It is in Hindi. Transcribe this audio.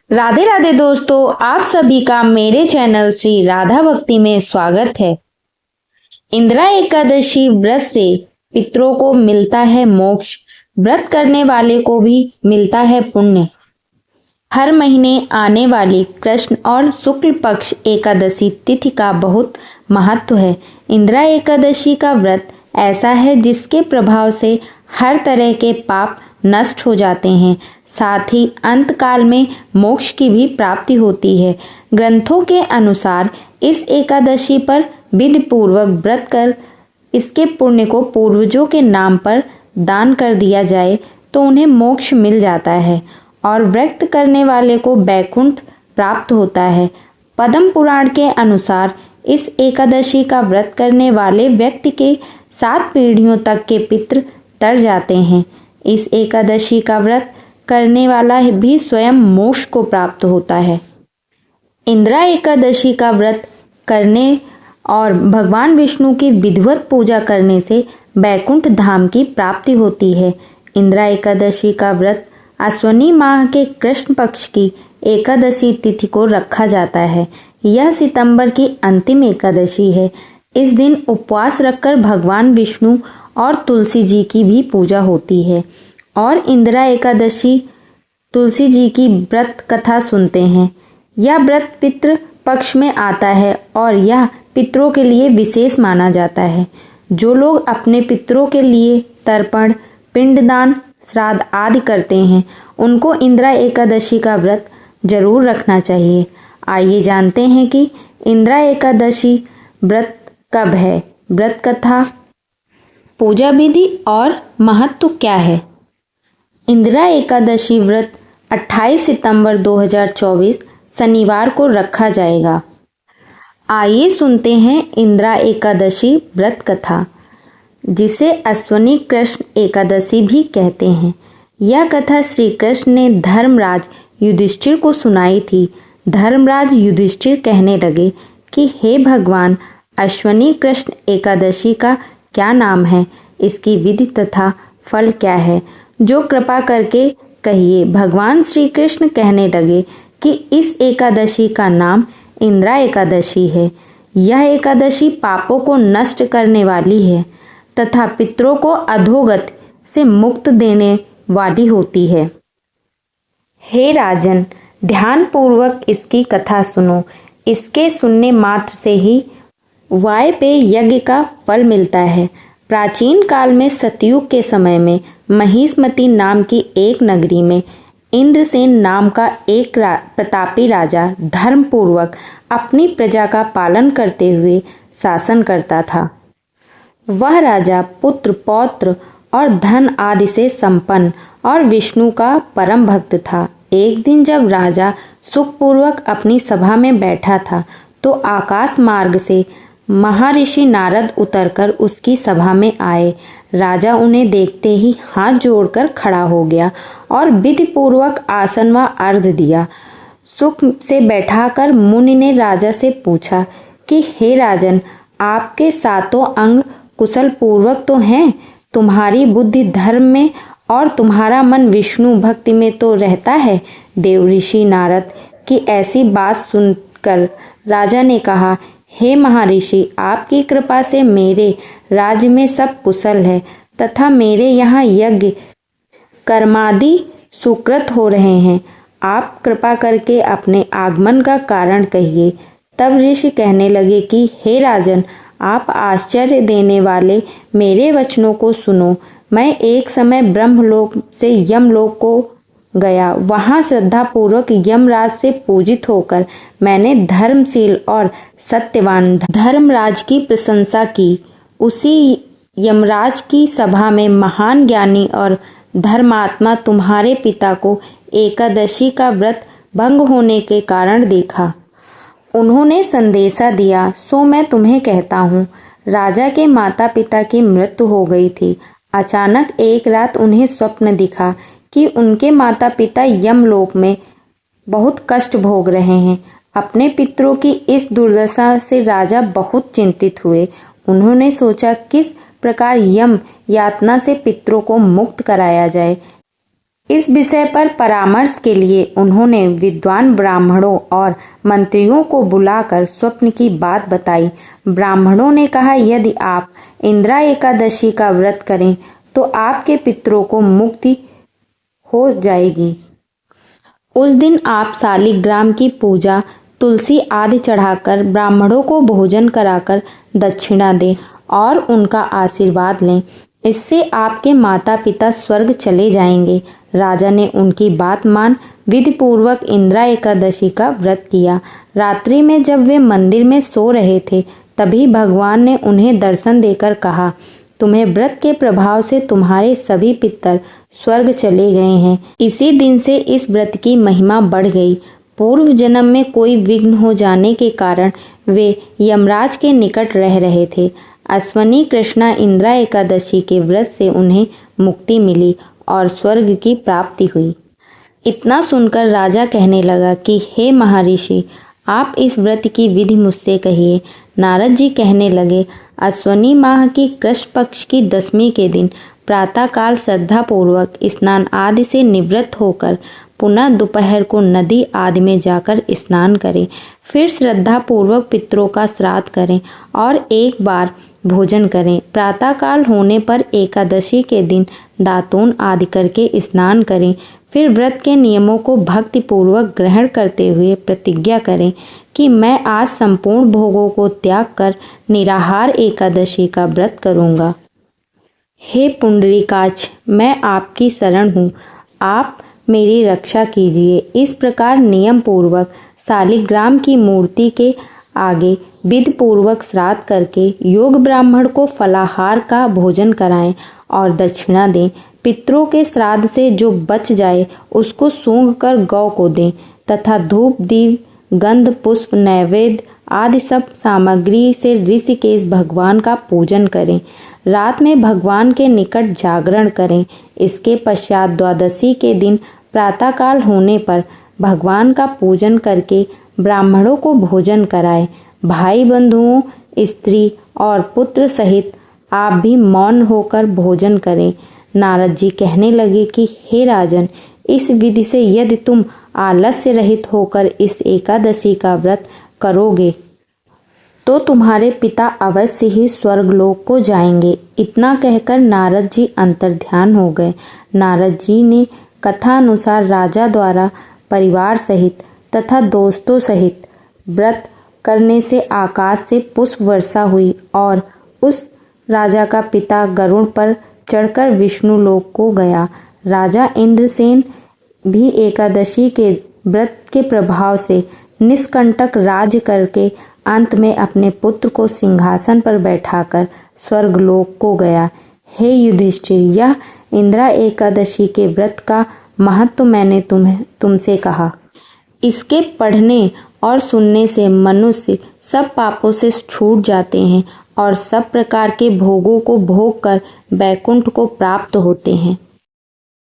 राधे राधे दोस्तों, आप सभी का मेरे चैनल श्री राधा भक्ति में स्वागत है। इंदिरा एकादशी व्रत से पितरों को मिलता है मोक्ष, व्रत करने वाले को भी मिलता है पुण्य। हर महीने आने वाली कृष्ण और शुक्ल पक्ष एकादशी तिथि का बहुत महत्व है। इंदिरा एकादशी का व्रत ऐसा है जिसके प्रभाव से हर तरह के पाप नष्ट हो जाते हैं, साथ ही अंत काल में मोक्ष की भी प्राप्ति होती है। ग्रंथों के अनुसार इस एकादशी पर विधि पूर्वक व्रत कर इसके पुण्य को पूर्वजों के नाम पर दान कर दिया जाए तो उन्हें मोक्ष मिल जाता है और व्रत करने वाले को वैकुंठ प्राप्त होता है। पद्म पुराण के अनुसार इस एकादशी का व्रत करने वाले व्यक्ति के 7 पीढ़ियों तक के पितृ तर जाते हैं। इस एकादशी का व्रत करने वाला भी स्वयं मोक्ष को प्राप्त होता है। इंदिरा एकादशी का व्रत करने और भगवान विष्णु की विधिवत पूजा करने से वैकुंठ धाम की प्राप्ति होती है। इंदिरा एकादशी का व्रत अश्विनी माह के कृष्ण पक्ष की एकादशी तिथि को रखा जाता है। यह सितंबर की अंतिम एकादशी है। इस दिन उपवास रखकर भगवान विष्णु और तुलसी जी की भी पूजा होती है और इंदिरा एकादशी तुलसी जी की व्रत कथा सुनते हैं। यह व्रत पितृ पक्ष में आता है और यह पितरों के लिए विशेष माना जाता है। जो लोग अपने पितरों के लिए तर्पण, पिंडदान, श्राद्ध आदि करते हैं उनको इंदिरा एकादशी का व्रत जरूर रखना चाहिए। आइए जानते हैं कि इंदिरा एकादशी व्रत कब है, व्रत कथा, पूजा विधि और महत्व क्या है। इंदिरा एकादशी व्रत 28 सितंबर 2024 शनिवार को रखा जाएगा। आइए सुनते हैं इंदिरा एकादशी व्रत कथा, जिसे अश्विनी कृष्ण एकादशी भी कहते हैं। यह कथा श्री कृष्ण ने धर्मराज युधिष्ठिर को सुनाई थी। धर्मराज युधिष्ठिर कहने लगे कि हे भगवान, अश्विनी कृष्ण एकादशी का क्या नाम है, इसकी विधि तथा फल क्या है, जो कृपा करके कहिए। भगवान श्री कृष्ण कहने लगे कि इस एकादशी का नाम इंदिरा एकादशी है। यह एकादशी पापों को नष्ट करने वाली है तथा पितरों को अधोगति से मुक्त देने वाली होती है। हे राजन, ध्यान पूर्वक इसकी कथा सुनो। इसके सुनने मात्र से ही वायपेय यज्ञ का फल मिलता है। प्राचीन काल में सतयुग के समय में महिष्मती नाम की एक नगरी में इंद्रसेन नाम का एक प्रतापी राजा धर्म पूर्वक अपनी प्रजा का पालन करते हुए शासन करता था। वह राजा पुत्र, पौत्र और धन आदि से संपन्न और विष्णु का परम भक्त था। एक दिन जब राजा सुखपूर्वक अपनी सभा में बैठा था तो आकाश मार्ग से महर्षि नारद उतरकर उसकी सभा में आए। राजा उन्हें देखते ही हाथ जोड़कर खड़ा हो गया और विधि पूर्वक आसन व अर्घ्य दिया। सुख से बैठाकर मुनि ने राजा से पूछा कि हे राजन, आपके 7 अंग कुशल पूर्वक तो हैं, तुम्हारी बुद्धि धर्म में और तुम्हारा मन विष्णु भक्ति में तो रहता है। देवऋषि नारद की ऐसी बात सुनकर राजा ने कहा, हे महर्षि, आपकी कृपा से मेरे राज्य में सब कुशल है तथा मेरे यहाँ यज्ञ कर्मादि सुकृत हो रहे हैं। आप कृपा करके अपने आगमन का कारण कहिए। तब ऋषि कहने लगे कि हे राजन, आप आश्चर्य देने वाले मेरे वचनों को सुनो। मैं एक समय ब्रह्मलोक से यमलोक को गया। वहाँ श्रद्धा पूर्वक यमराज से पूजित होकर मैंने धर्मशील और सत्यवान धर्मराज की प्रशंसा की। उसी यमराज की सभा में महान ज्ञानी और धर्मात्मा तुम्हारे पिता को एकादशी का व्रत भंग होने के कारण देखा। उन्होंने संदेशा दिया, सो मैं तुम्हें कहता हूँ। राजा के माता पिता की मृत्यु हो गई थी। अचानक एक रात उन्हें स्वप्न दिखा कि उनके माता पिता यमलोक में बहुत कष्ट भोग रहे हैं। अपने पितरों की इस दुर्दशा से राजा बहुत चिंतित हुए। उन्होंने सोचा किस प्रकार यम यातना से पितरों को मुक्त कराया जाए। इस विषय पर परामर्श के लिए उन्होंने विद्वान ब्राह्मणों और मंत्रियों को बुलाकर स्वप्न की बात बताई। ब्राह्मणों ने कहा, यदि आप इंदिरा एकादशी का व्रत करें तो आपके पितरों को मुक्ति हो जाएगी। उस दिन आप शालिग्राम की पूजा, तुलसी आदि चढ़ाकर ब्राह्मणों को भोजन कराकर दक्षिणा दें और उनका आशीर्वाद लें। इससे आपके माता पिता स्वर्ग चले जाएंगे। राजा ने उनकी बात मान विधि पूर्वक इंदिरा एकादशी का व्रत किया। रात्रि में जब वे मंदिर में सो रहे थे, तभी भगवान ने उन्हें दर्शन देकर कहा, तुम्हें व्रत के प्रभाव से तुम्हारे सभी पितर स्वर्ग चले गए हैं। इसी दिन से इस व्रत की महिमा बढ़ गई। पूर्व जन्म में कोई विघ्न हो जाने के कारण वे यमराज के निकट रह रहे थे। अश्वनी कृष्णा इंदिरा एकादशी के व्रत से उन्हें मुक्ति मिली और स्वर्ग की प्राप्ति हुई। इतना सुनकर राजा कहने लगा कि हे महर्षि, आप इस व्रत की विधि मुझसे कहिए। नारद जी कहने लगे, अश्वनी माह की कृष्ण पक्ष की 10वीं के दिन प्रातःकाल श्रद्धा पूर्वक स्नान आदि से निवृत्त होकर पुनः दोपहर को नदी आदि में जाकर स्नान करें। फिर श्रद्धा पूर्वक पितरों का श्राद्ध करें और एक बार भोजन करें। प्रातःकाल होने पर एकादशी के दिन दातून आदि करके स्नान करें। फिर व्रत के नियमों को भक्ति पूर्वक ग्रहण करते हुए प्रतिज्ञा करें कि मैं आज संपूर्ण भोगों को त्याग कर निराहार एकादशी का व्रत करूंगा। हे पुंडरीकाक्ष, मैं आपकी शरण हूँ, आप मेरी रक्षा कीजिए। इस प्रकार नियम पूर्वक शालिग्राम की मूर्ति के आगे विधि पूर्वक श्राद्ध करके योग ब्राह्मण को फलाहार का भोजन कराएं और दक्षिणा दें। पितरों के श्राद्ध से जो बच जाए उसको सूंघ कर गौ को दें तथा धूप, दीप, गंध, पुष्प, नैवेद्य आदि सब सामग्री से ऋषिकेश भगवान का पूजन करें। रात में भगवान के निकट जागरण करें। इसके पश्चात द्वादशी के दिन प्रातःकाल होने पर भगवान का पूजन करके ब्राह्मणों को भोजन कराएं। भाई बंधुओं, स्त्री और पुत्र सहित आप भी मौन होकर भोजन करें। नारद जी कहने लगे कि हे राजन, इस विधि से यदि तुम आलस्य रहित होकर इस एकादशी का व्रत करोगे तो तुम्हारे पिता अवश्य ही स्वर्गलोक को जाएंगे। इतना कहकर नारद जी अंतर्ध्यान हो गए। नारद जी ने कथा अनुसार राजा द्वारा परिवार सहित तथा दोस्तों सहित व्रत करने से आकाश से पुष्प वर्षा हुई और उस राजा का पिता गरुड़ पर चढ़कर विष्णु लोक को गया। राजा इंद्रसेन भी एकादशी के व्रत के प्रभाव से निष्कंटक राज्य करके अंत में अपने पुत्र को सिंहासन पर बैठाकर स्वर्गलोक को गया। हे युधिष्ठिर, यह इंदिरा एकादशी के व्रत का महत्व मैंने तुमसे कहा। इसके पढ़ने और सुनने से मनुष्य सब पापों से छूट जाते हैं और सब प्रकार के भोगों को भोग कर बैकुंठ को प्राप्त होते हैं।